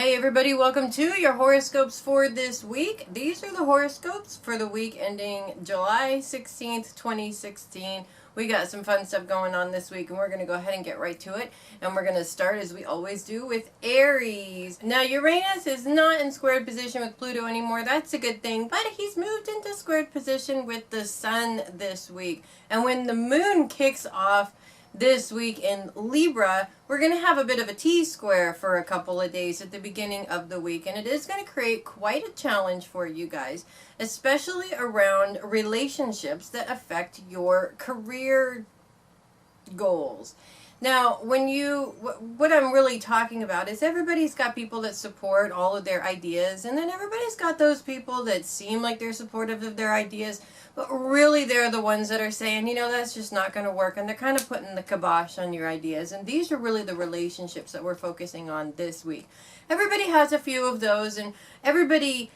Hey everybody, welcome to your horoscopes for this week. These are the horoscopes for the week ending July 16th, 2016. We got some fun stuff going on this week and we're going to go ahead and get right to it. And we're going to start, as we always do, with Aries. Now Uranus is not in squared position with Pluto anymore. That's a good thing, but he's moved into squared position with the Sun this week. And when the moon kicks off this week in Libra, we're going to have a bit of a T-square for a couple of days at the beginning of the week, and it is going to create quite a challenge for you guys, especially around relationships that affect your career goals. Now, what I'm really talking about is everybody's got people that support all of their ideas, and then everybody's got those people that seem like they're supportive of their ideas, but really they're the ones that are saying, that's just not going to work, and they're kind of putting the kibosh on your ideas. And these are really the relationships that we're focusing on this week. Everybody has a few of those, and everybody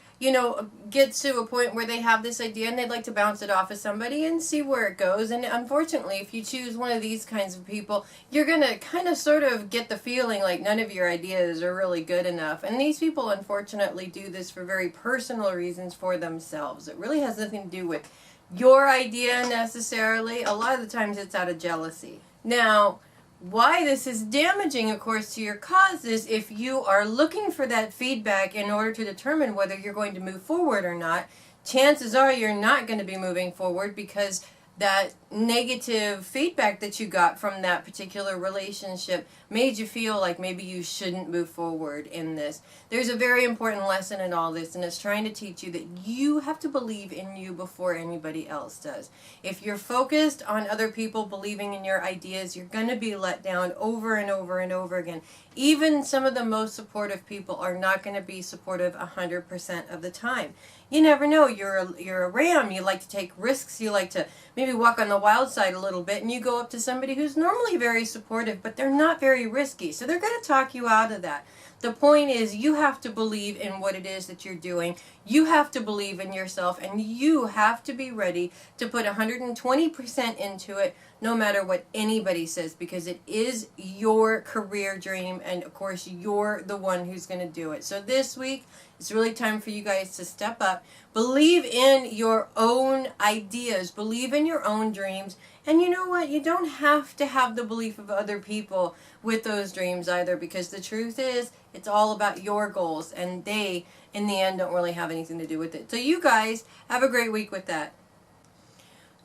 gets to a point where they have this idea and they'd like to bounce it off of somebody and see where it goes. And unfortunately, if you choose one of these kinds of people, you're going to kind of sort of get the feeling like none of your ideas are really good enough. And these people, unfortunately, do this for very personal reasons for themselves. It really has nothing to do with your idea necessarily. A lot of the times it's out of jealousy. Now, why this is damaging, of course, to your causes, if you are looking for that feedback in order to determine whether you're going to move forward or not, chances are you're not going to be moving forward because that negative feedback that you got from that particular relationship made you feel like maybe you shouldn't move forward in this. There's a very important lesson in all this, and it's trying to teach you that you have to believe in you before anybody else does. If you're focused on other people believing in your ideas, you're going to be let down over and over and over again. Even some of the most supportive people are not going to be supportive 100% of the time. You never know. You're a ram. You like to take risks. You like to maybe walk on the wild side a little bit, and you go up to somebody who's normally very supportive, but they're not very risky. So they're going to talk you out of that. The point is, you have to believe in what it is that you're doing. You have to believe in yourself, and you have to be ready to put 120% into it, no matter what anybody says, because it is your career dream, and of course, you're the one who's going to do it. So this week, it's really time for you guys to step up. Believe in your own ideas. Believe in your own dreams. And you know what? You don't have to have the belief of other people with those dreams either, because the truth is, it's all about your goals, and they, in the end, don't really have anything to do with it. So you guys have a great week with that.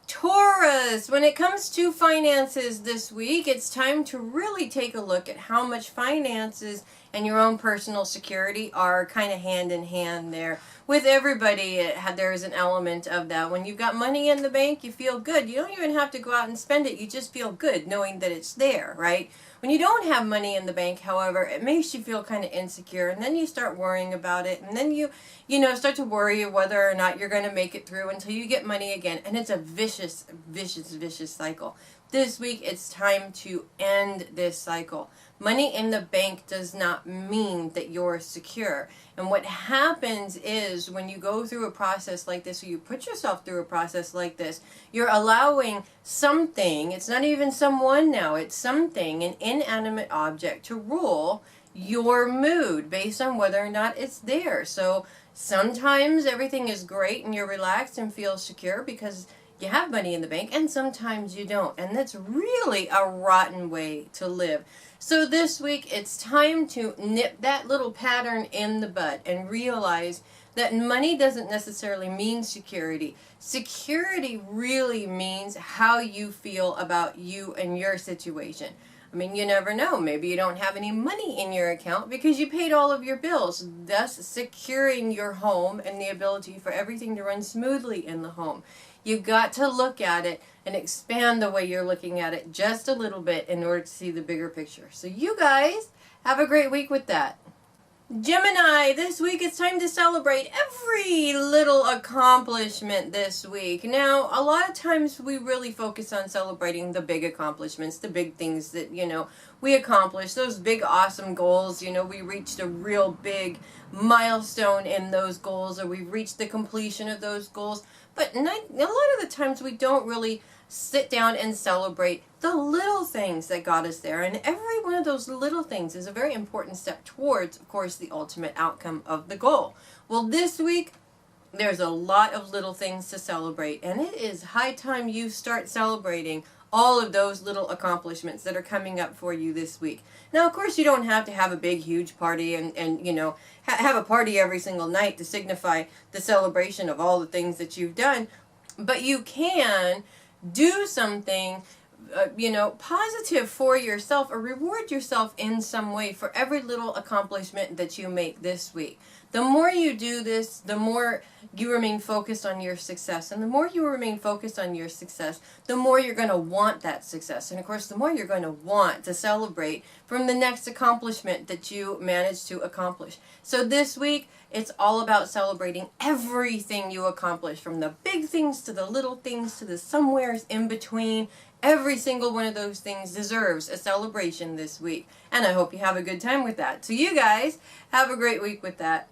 Taurus, when it comes to finances this week, it's time to really take a look at how much finances and your own personal security are kind of hand in hand there. With everybody, there is an element of that. When you've got money in the bank, you feel good. You don't even have to go out and spend it. You just feel good knowing that it's there, right? When you don't have money in the bank, however, it makes you feel kind of insecure, and then you start worrying about it, and then you start to worry whether or not you're going to make it through until you get money again, and it's a vicious, vicious, vicious cycle. This week, it's time to end this cycle. Money in the bank does not mean that you're secure. And what happens is, when you go through a process like this, or you put yourself through a process like this, you're allowing something, it's not even someone now, it's something, an inanimate object, to rule your mood based on whether or not it's there. So sometimes everything is great and you're relaxed and feel secure because you have money in the bank, and sometimes you don't. And that's really a rotten way to live. So this week, it's time to nip that little pattern in the bud and realize that money doesn't necessarily mean security. Security really means how you feel about you and your situation. I mean, you never know. Maybe you don't have any money in your account because you paid all of your bills, thus securing your home and the ability for everything to run smoothly in the home. You've got to look at it and expand the way you're looking at it just a little bit in order to see the bigger picture. So you guys have a great week with that. Gemini, this week it's time to celebrate every little accomplishment this week. Now, a lot of times we really focus on celebrating the big accomplishments, the big things that, we accomplished those big, awesome goals. You know, we reached a real big milestone in those goals, or we've reached the completion of those goals. But a lot of the times we don't really sit down and celebrate the little things that got us there. And every one of those little things is a very important step towards, of course, the ultimate outcome of the goal. Well, this week, there's a lot of little things to celebrate, and it is high time you start celebrating all of those little accomplishments that are coming up for you this week. Now, of course, you don't have to have a big, huge party and you know, have a party every single night to signify the celebration of all the things that you've done, but you can do something you know, positive for yourself, or reward yourself in some way for every little accomplishment that you make this week. The more you do this, the more you remain focused on your success. And the more you remain focused on your success, the more you're going to want that success. And of course, the more you're going to want to celebrate from the next accomplishment that you managed to accomplish. So this week, it's all about celebrating everything you accomplish, from the big things to the little things to the somewheres in between. Every single one of those things deserves a celebration this week. And I hope you have a good time with that. So you guys, have a great week with that.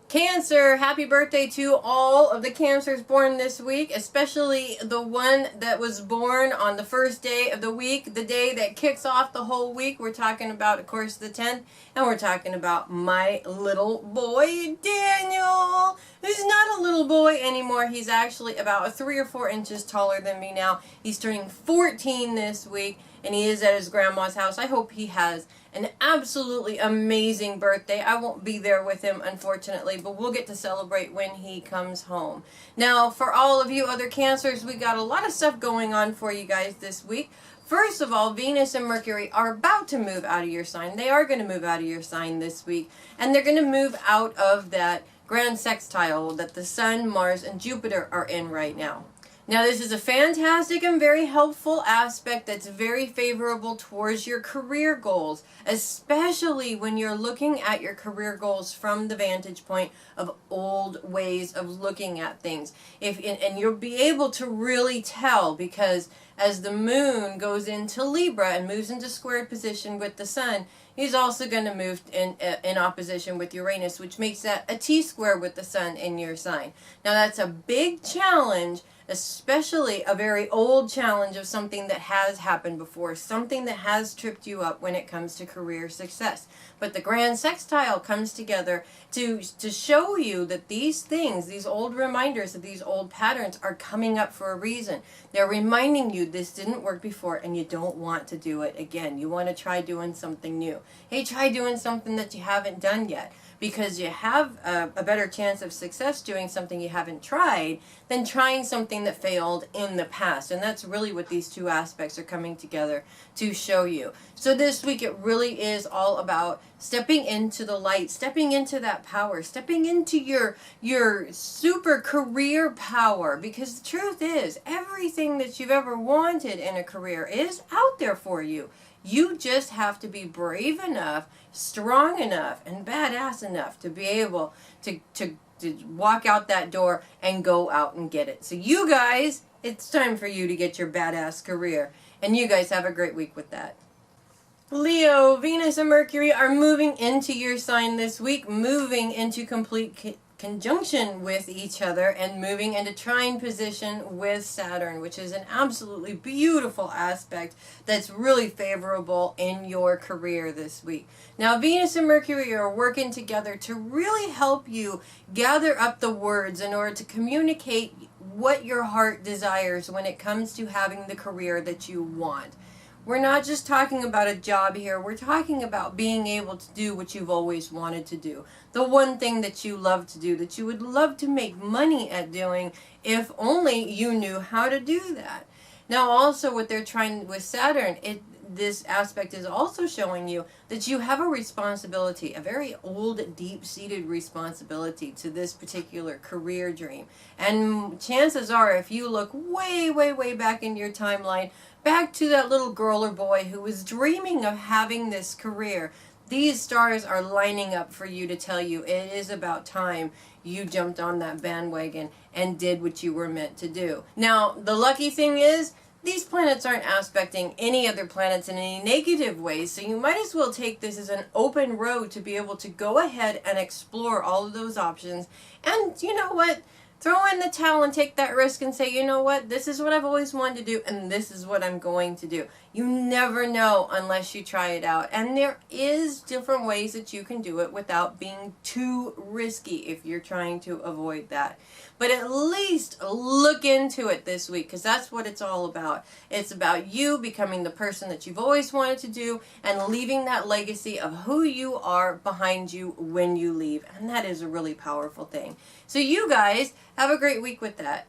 Cancer, happy birthday to all of the Cancers born this week, especially the one that was born on the first day of the week, the day that kicks off the whole week. We're talking about, of course, the 10th, and we're talking about my little boy, Daniel, who's not a little boy anymore. He's actually about 3 or 4 inches taller than me now. He's turning 14 this week, and he is at his grandma's house. I hope he has an absolutely amazing birthday. I won't be there with him, unfortunately, but we'll get to celebrate when he comes home. Now, for all of you other Cancers, we got a lot of stuff going on for you guys this week. First of all, Venus and Mercury are about to move out of your sign. They are going to move out of your sign this week, and they're going to move out of that grand sextile that the Sun, Mars, and Jupiter are in right now. Now, this is a fantastic and very helpful aspect that's very favorable towards your career goals, especially when you're looking at your career goals from the vantage point of old ways of looking at things. And you'll be able to really tell, because as the moon goes into Libra and moves into squared position with the Sun, he's also going to move in opposition with Uranus, which makes that a T-square with the Sun in your sign. Now, that's a big challenge, especially a very old challenge of something that has happened before, something that has tripped you up when it comes to career success. But the grand sextile comes together to show you that these things, these old reminders of these old patterns, are coming up for a reason. They're reminding you this didn't work before and you don't want to do it again. You want to try doing something new. Hey, try doing something that you haven't done yet, because you have a better chance of success doing something you haven't tried than trying something that failed in the past. And that's really what these two aspects are coming together to show you. So this week, it really is all about stepping into the light, stepping into that power, stepping into your super career power, because the truth is, everything that you've ever wanted in a career is out there for you. You just have to be brave enough, strong enough, and badass enough to be able to walk out that door and go out and get it. So you guys, it's time for you to get your badass career. And you guys have a great week with that. Leo, Venus and Mercury are moving into your sign this week, moving into complete conjunction with each other and moving into trine position with Saturn, which is an absolutely beautiful aspect that's really favorable in your career this week. Now, Venus and Mercury are working together to really help you gather up the words in order to communicate what your heart desires when it comes to having the career that you want. We're not just talking about a job here. We're talking about being able to do what you've always wanted to do. The one thing that you love to do, that you would love to make money at doing, if only you knew how to do that. Now, also what they're trying with Saturn, this aspect is also showing you that you have a responsibility, a very old, deep-seated responsibility to this particular career dream. And chances are, if you look way, way, way back in your timeline, back to that little girl or boy who was dreaming of having this career, these stars are lining up for you to tell you it is about time you jumped on that bandwagon and did what you were meant to do. Now, the lucky thing is, these planets aren't aspecting any other planets in any negative ways, so you might as well take this as an open road to be able to go ahead and explore all of those options. And you know what? Throw in the towel and take that risk and say, you know what? This is what I've always wanted to do, and this is what I'm going to do. You never know unless you try it out. And there is different ways that you can do it without being too risky if you're trying to avoid that. But at least look into it this week, because that's what it's all about. It's about you becoming the person that you've always wanted to do and leaving that legacy of who you are behind you when you leave. And that is a really powerful thing. So you guys have a great week with that.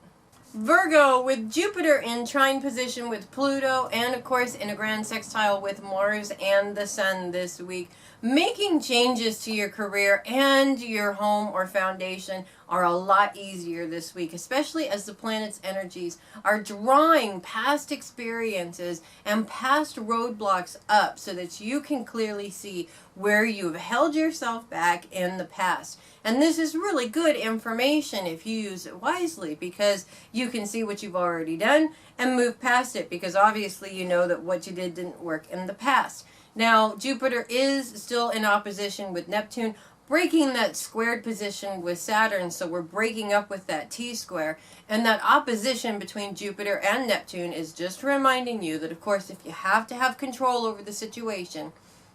Virgo, with Jupiter in trine position with Pluto, and of course in a grand sextile with Mars and the Sun this week, making changes to your career and your home or foundation are a lot easier this week, especially as the planet's energies are drawing past experiences and past roadblocks up so that you can clearly see where you've held yourself back in the past. And this is really good information if you use it wisely, because you can see what you've already done and move past it, because obviously you know that what you did didn't work in the past. Now, Jupiter is still in opposition with Neptune, breaking that squared position with Saturn, so we're breaking up with that T-square. And that opposition between Jupiter and Neptune is just reminding you that, of course, if you have to have control over the situation,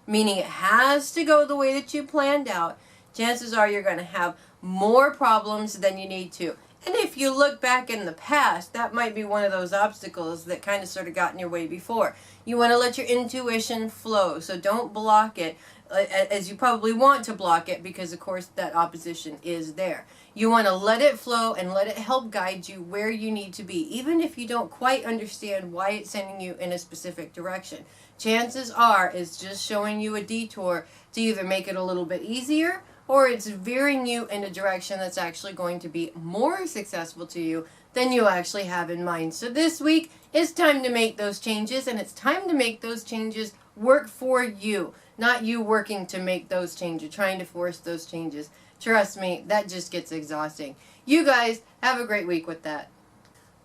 meaning it has to go the way that you planned out, chances are you're going to have more problems than you need to. And if you look back in the past, that might be one of those obstacles that kind of sort of got in your way before. You want to let your intuition flow, so don't block it, as you probably want to block it, because of course that opposition is there. You want to let it flow and let it help guide you where you need to be, even if you don't quite understand why it's sending you in a specific direction. Chances are it's just showing you a detour to either make it a little bit easier, or it's veering you in a direction that's actually going to be more successful to you than you actually have in mind. So this week, it's time to make those changes, and it's time to make those changes work for you, not you working to make those changes, trying to force those changes. Trust me, that just gets exhausting. You guys have a great week with that.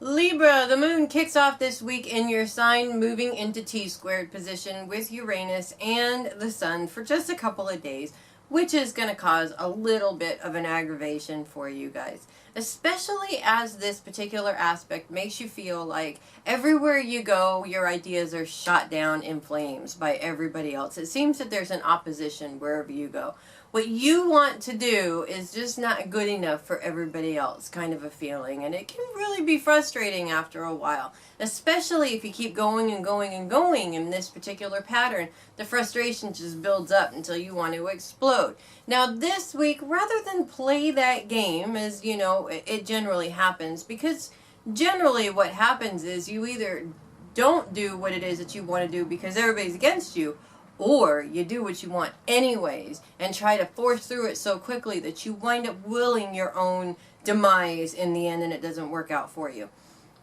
Libra, the moon kicks off this week in your sign, moving into T-squared position with Uranus and the Sun for just a couple of days, which is going to cause a little bit of an aggravation for you guys, especially as this particular aspect makes you feel like everywhere you go, your ideas are shot down in flames by everybody else. It seems that there's an opposition wherever you go. What you want to do is just not good enough for everybody else, kind of a feeling. And it can really be frustrating after a while, especially if you keep going and going and going in this particular pattern. The frustration just builds up until you want to explode. Now this week, rather than play that game, as you know, it generally happens, because generally what happens is you either don't do what it is that you want to do because everybody's against you, or you do what you want anyways and try to force through it so quickly that you wind up willing your own demise in the end, and it doesn't work out for you.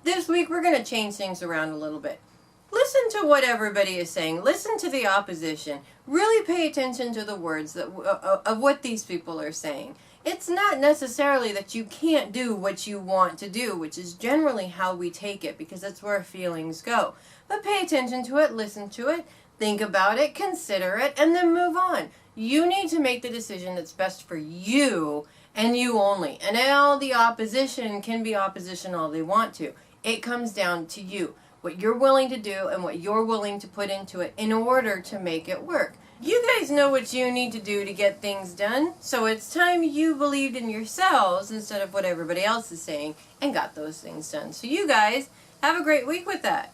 This week we're going to change things around a little bit. Listen to what everybody is saying. Listen to the opposition. Really pay attention to the words of what these people are saying. It's not necessarily that you can't do what you want to do, which is generally how we take it, because that's where feelings go. But pay attention to it, listen to it, think about it, consider it, and then move on. You need to make the decision that's best for you and you only. And all the opposition can be opposition all they want to. It comes down to you, what you're willing to do and what you're willing to put into it in order to make it work. You guys know what you need to do to get things done, so it's time you believed in yourselves instead of what everybody else is saying and got those things done. So you guys have a great week with that.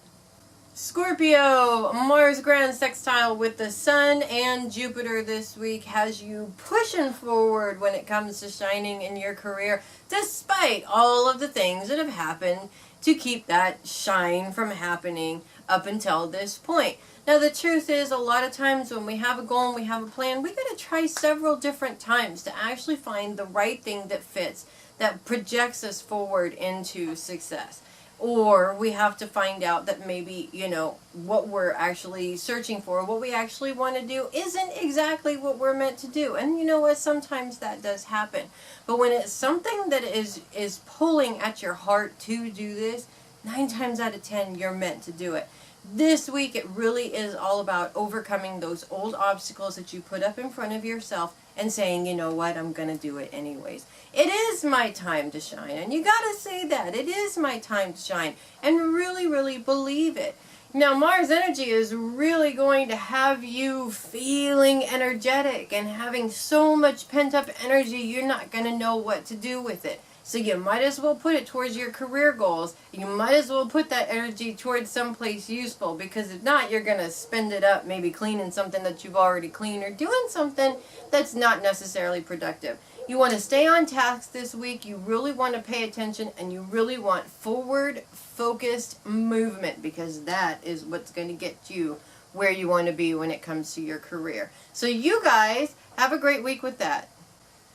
Scorpio, Mars grand sextile with the Sun and Jupiter this week has you pushing forward when it comes to shining in your career, despite all of the things that have happened to keep that shine from happening up until this point. Now the truth is, a lot of times when we have a goal and we have a plan, we got to try several different times to actually find the right thing that fits, that projects us forward into success. Or we have to find out that maybe, you know, what we're actually searching for, what we actually want to do isn't exactly what we're meant to do. And you know what, sometimes that does happen. But when it's something that is pulling at your heart to do this, 9 times out of 10, you're meant to do it. This week, it really is all about overcoming those old obstacles that you put up in front of yourself and saying, you know what, I'm going to do it anyways. It is my time to shine. And you got to say that. It is my time to shine. And really, really believe it. Now, Mars energy is really going to have you feeling energetic and having so much pent-up energy, you're not going to know what to do with it. So you might as well put it towards your career goals. You might as well put that energy towards someplace useful, because if not, you're going to spend it up maybe cleaning something that you've already cleaned or doing something that's not necessarily productive. You want to stay on task this week. You really want to pay attention, and you really want forward focused movement, because that is what's going to get you where you want to be when it comes to your career. So you guys have a great week with that.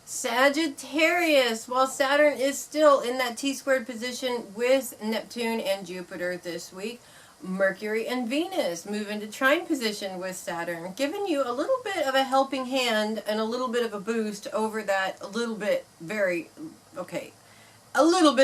Sagittarius, while Saturn is still in that T-squared position with Neptune and Jupiter this week, Mercury and Venus move into trine position with Saturn, giving you a little bit of a helping hand and a little bit of a boost over that a little bit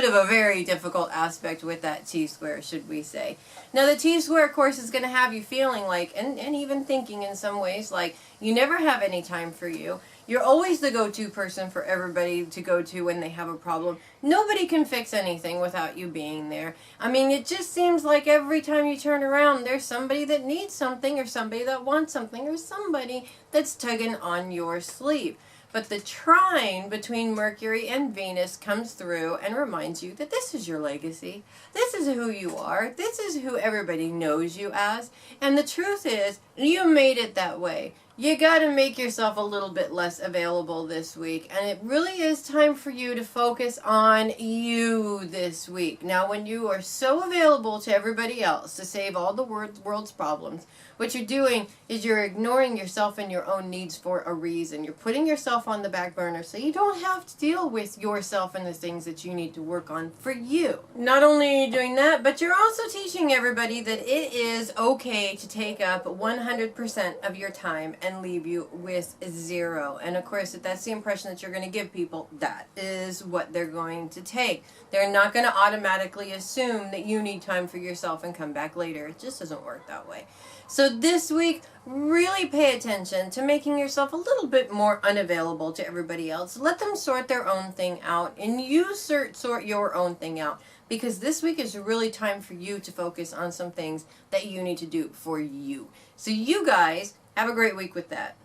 of a very difficult aspect with that T-square, should we say. Now, the T-square, of course, is going to have you feeling like, and even thinking in some ways, like you never have any time for you. You're always the go-to person for everybody to go to when they have a problem. Nobody can fix anything without you being there. I mean, it just seems like every time you turn around, there's somebody that needs something, or somebody that wants something, or somebody that's tugging on your sleeve. But the trine between Mercury and Venus comes through and reminds you that this is your legacy. This is who you are. This is who everybody knows you as. And the truth is, you made it that way. You got to make yourself a little bit less available this week. And it really is time for you to focus on you this week. Now, when you are so available to everybody else to save all the world's problems, what you're doing is you're ignoring yourself and your own needs for a reason. You're putting yourself on the back burner so you don't have to deal with yourself and the things that you need to work on for you. Not only are you doing that, but you're also teaching everybody that it is okay to take up 100% of your time and leave you with 0. And of course, if that's the impression that you're going to give people, that is what they're going to take. They're not going to automatically assume that you need time for yourself and come back later. It just doesn't work that way. So this week, really pay attention to making yourself a little bit more unavailable to everybody else. Let them sort their own thing out, and you sort your own thing out. Because this week is really time for you to focus on some things that you need to do for you. So you guys have a great week with that.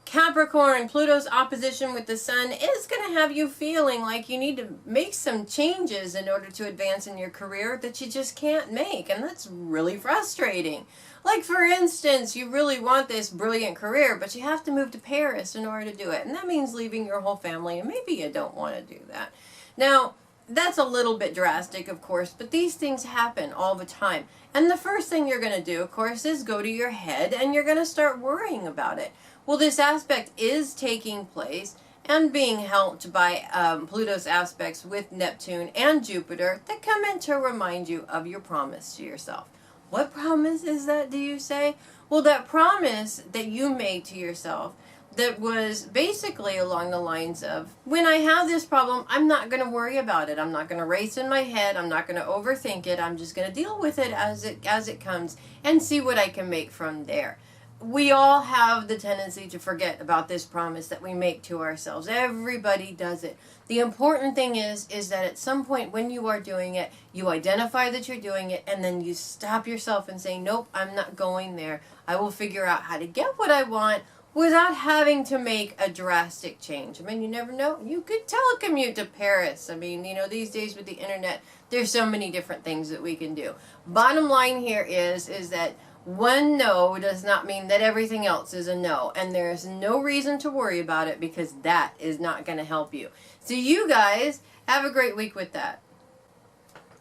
Capricorn, Pluto's opposition with the Sun is going to have you feeling like you need to make some changes in order to advance in your career that you just can't make. And that's really frustrating. Like, for instance, you really want this brilliant career, but you have to move to Paris in order to do it. And that means leaving your whole family, and maybe you don't want to do that. Now, that's a little bit drastic, of course, but these things happen all the time. And the first thing you're going to do, of course, is go to your head, and you're going to start worrying about it. Well, this aspect is taking place and being helped by Pluto's aspects with Neptune and Jupiter that come in to remind you of your promise to yourself. What promise is that, do you say? Well, that promise that you made to yourself that was basically along the lines of, when I have this problem, I'm not going to worry about it. I'm not going to race in my head. I'm not going to overthink it. I'm just going to deal with it as it comes and see what I can make from there. We all have the tendency to forget about this promise that we make to ourselves. Everybody does it. The important thing is that at some point when you are doing it, you identify that you're doing it, and then you stop yourself and say, nope, I'm not going there. I will figure out how to get what I want without having to make a drastic change. I mean, you never know. You could telecommute to Paris. I mean, these days with the internet, there's so many different things that we can do. Bottom line here is that one no does not mean that everything else is a no. And there's no reason to worry about it, because that is not going to help you. So you guys have a great week with that.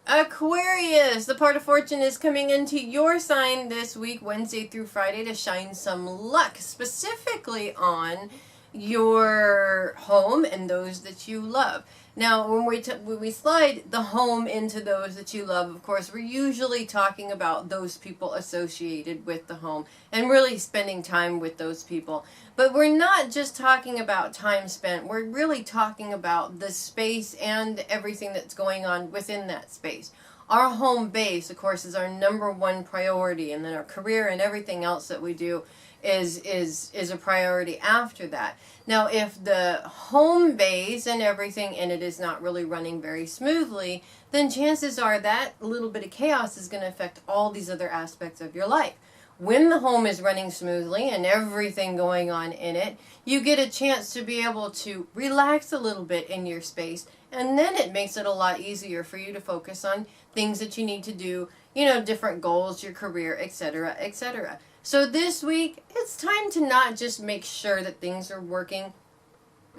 Aquarius, the part of fortune is coming into your sign this week, Wednesday through Friday, to shine some luck, specifically on your home and those that you love. Now, when we slide the home into those that you love, of course, we're usually talking about those people associated with the home and really spending time with those people. But we're not just talking about time spent. We're really talking about the space and everything that's going on within that space. Our home base, of course, is our number one priority, and then our career and everything else that we do is a priority after that. Now, if the home base and everything in it is not really running very smoothly, then chances are that little bit of chaos is going to affect all these other aspects of your life. When the home is running smoothly and everything going on in it, you get a chance to be able to relax a little bit in your space, and then it makes it a lot easier for you to focus on things that you need to do, different goals, your career, etc., etc. So this week, it's time to not just make sure that things are working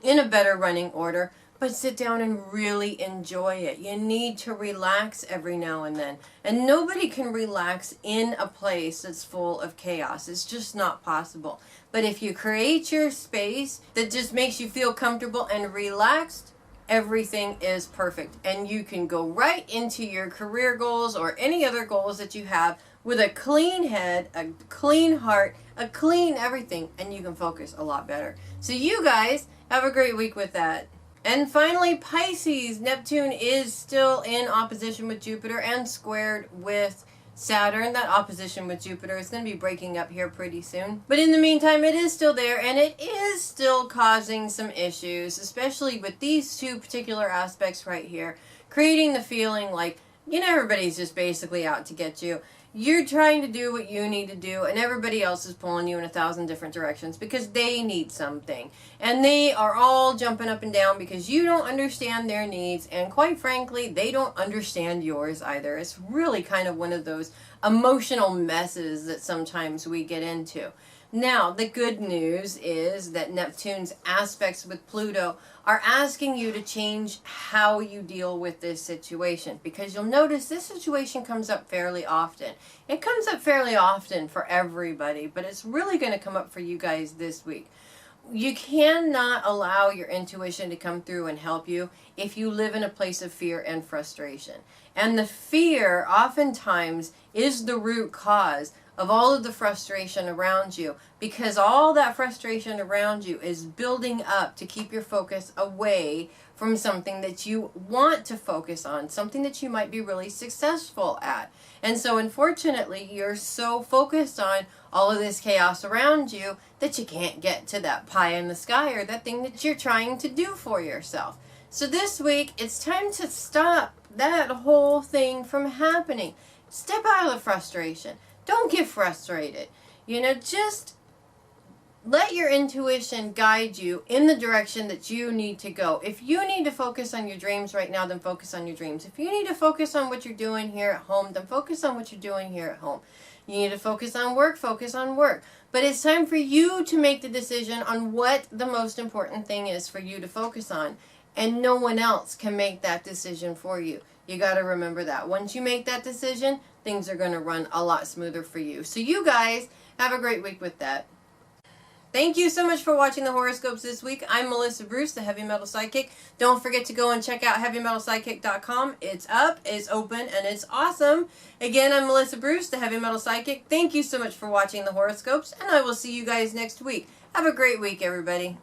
in a better running order, but sit down and really enjoy it. You need to relax every now and then. And nobody can relax in a place that's full of chaos. It's just not possible. But if you create your space that just makes you feel comfortable and relaxed, everything is perfect. And you can go right into your career goals or any other goals that you have with a clean head, a clean heart, a clean everything, and you can focus a lot better. So you guys have a great week with that. And finally, Pisces, Neptune is still in opposition with Jupiter and squared with Saturn. That opposition with Jupiter is going to be breaking up here pretty soon. But in the meantime, it is still there, and it is still causing some issues, especially with these two particular aspects right here, creating the feeling like, everybody's just basically out to get you. You're trying to do what you need to do, and everybody else is pulling you in 1,000 different directions because they need something. And they are all jumping up and down because you don't understand their needs, and quite frankly, they don't understand yours either. It's really kind of one of those emotional messes that sometimes we get into. Now, the good news is that Neptune's aspects with Pluto are asking you to change how you deal with this situation, because you'll notice this situation comes up fairly often. It comes up fairly often for everybody, but it's really going to come up for you guys this week. You cannot allow your intuition to come through and help you if you live in a place of fear and frustration. And the fear oftentimes is the root cause of all of the frustration around you, because all that frustration around you is building up to keep your focus away from something that you want to focus on, something that you might be really successful at. And so unfortunately, you're so focused on all of this chaos around you that you can't get to that pie in the sky or that thing that you're trying to do for yourself. So this week, it's time to stop that whole thing from happening. Step out of the frustration. Don't get frustrated. Just let your intuition guide you in the direction that you need to go. If you need to focus on your dreams right now, then focus on your dreams. If you need to focus on what you're doing here at home, then focus on what you're doing here at home. You need to focus on work, focus on work. But it's time for you to make the decision on what the most important thing is for you to focus on. And no one else can make that decision for you. You got to remember that. Once you make that decision, things are going to run a lot smoother for you. So you guys have a great week with that. Thank you so much for watching the horoscopes this week. I'm Melissa Bruce, the Heavy Metal Psychic. Don't forget to go and check out HeavyMetalPsychic.com. It's up, it's open, and it's awesome. Again, I'm Melissa Bruce, the Heavy Metal Psychic. Thank you so much for watching the horoscopes, and I will see you guys next week. Have a great week, everybody.